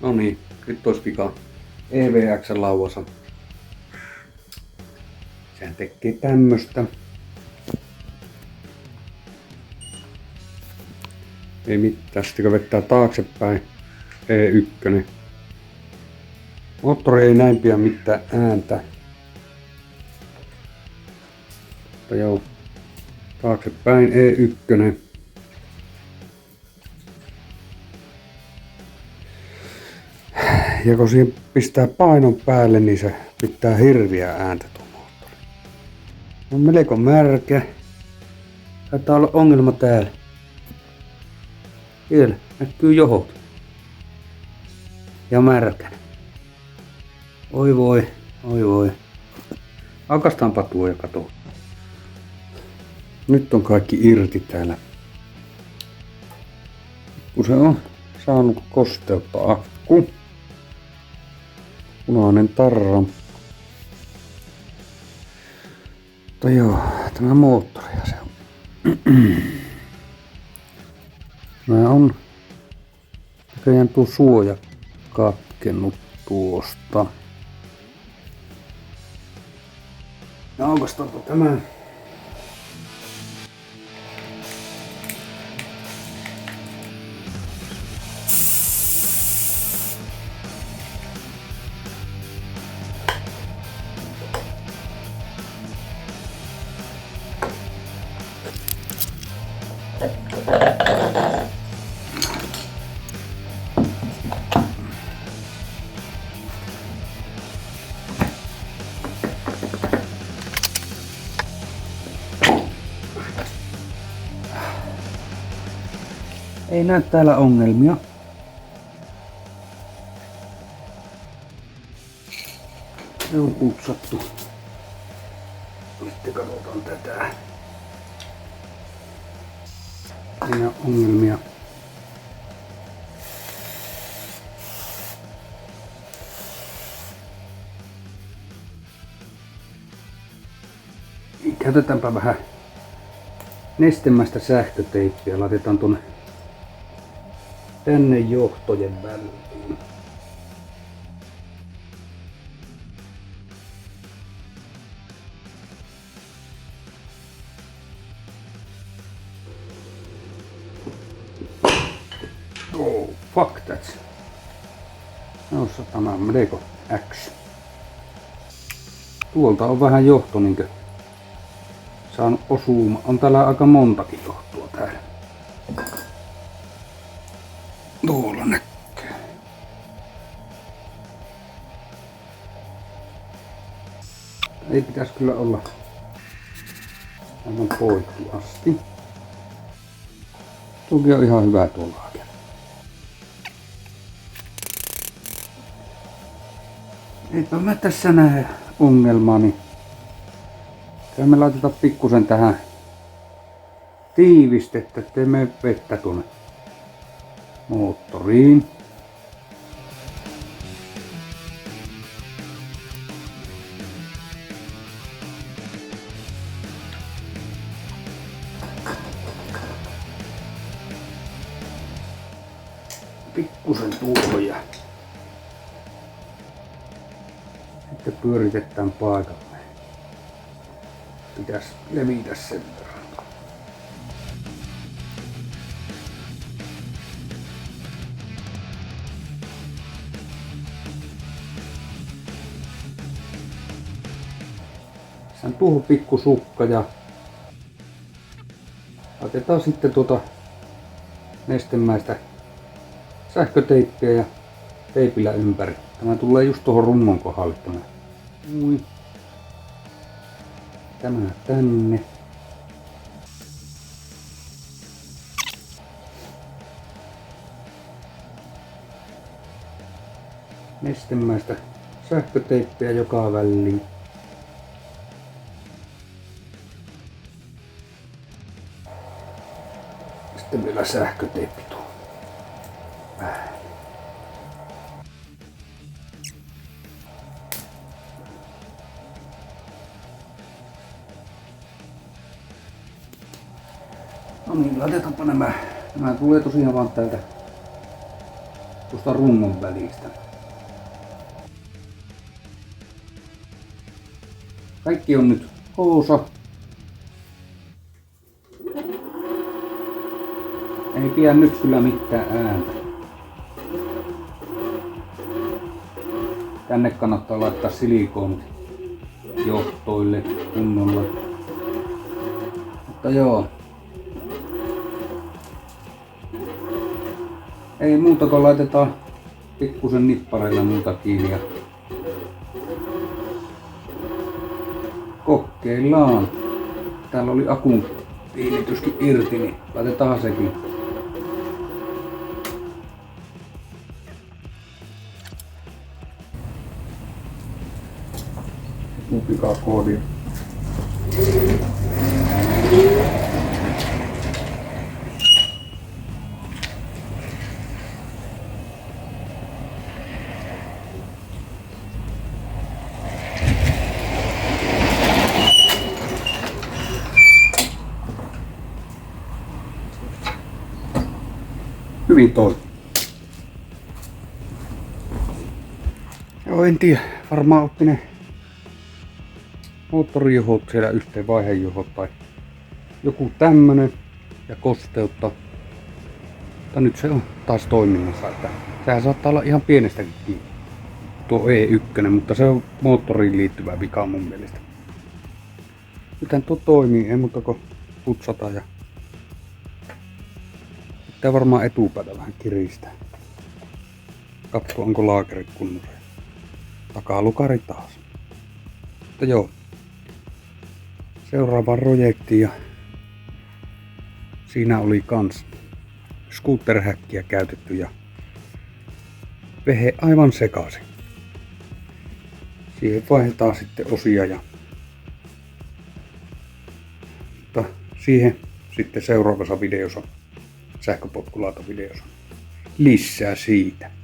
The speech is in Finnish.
No niin, nyt olisi vika EVX-lauvassa. Sehän tekee tämmöstä. Ei mitään, sitten kun vettää taaksepäin E1. Moottori ei näin pian mitään ääntä. Mutta joo, taaksepäin E1. Ja kun siihen pistää painon päälle, niin se pitää hirviä ääntä tuo moottori. On melko märkä. Taitaa olla ongelma täällä. Siellä näkyy johot. Ja märkänä. Oi voi, oi voi. Aukastaanpa tuo ja kato. Nyt on kaikki irti täällä. Kun se on saanut kosteutta akku. Punainen tarra. Mutta joo, tämä moottori se on. Mä on näköjään tuo suoja katkennut tuosta. Ja aukaistaanpa tämä. Ei näy täällä ongelmia. Se on putsattu. Sitten katsotaan tätä. Ei näy ongelmia. Käytetäänpä vähän nestemäistä sähköteippiä. Laitetaan tuonne tänne johtojen väliin. Oh, fuck that. No, satana melko X. Tuolta on vähän johto niinkö saanut osuuma. On täällä aika montakin johtoa täällä. Tuolla näkyy. Ei pitäisi kyllä olla aivan poikki asti. Tuokin on ihan hyvä tuolla. Eipä mä tässä näe ongelmaa, niin me laitetaan pikkusen tähän tiivistettä, ettei mene vettä tuonne moottoriin. Pikkusen tuohon ja sitten pyöritetään paikalle. Pitäisi levitä sen verran. Tässä on tuohon pikku sukka ja laitetaan sitten tuota nestemäistä sähköteippiä ja teipillä ympäri. Tämä tulee just tuohon rungon kohdalle. Tämä tänne. Nestemäistä sähköteippiä joka väliin. Sitten vielä sähköteippi tuo. No niin, laitetaanpa nämä. Nämä tulee tosiaan vaan täältä tuosta rungon välistä. Kaikki on nyt koossa. Ei pidä nyt kyllä mitään ääntä. Tänne kannattaa laittaa silikoonit johtoille kunnolla. Mutta joo. Ei muuta kuin laitetaan pikkusen nippareilla muuta kiinni ja kokeillaan. Täällä oli akun tiinityskin irti, niin laitetaan sekin. Pikakoodia. Hyvin toi. Joo, en tiedä. Varmaan otti ne moottorijuhot siellä yhteen vaihejuhot tai joku tämmönen ja kosteutta. Mutta nyt se on taas toiminnassa. Että sehän saattaa olla ihan pienestäkin kiinni. Tuo E1, mutta se on moottoriin liittyvä vika mun mielestä. Nythän tuo toimii, ei muuta kuin putsata ja pitää varmaan etupäätä vähän kiristää. Katso onko laakerit kunnossa. Takalukari taas. Mutta joo. Seuraava projekti ja siinä oli kans scooterhäkkiä käytetty ja vehe aivan sekaisin. Siihen vaihdetaan sitten osia ja mutta siihen sitten seuraavassa videossa, sähköpotkulautavideossa, lisää siitä.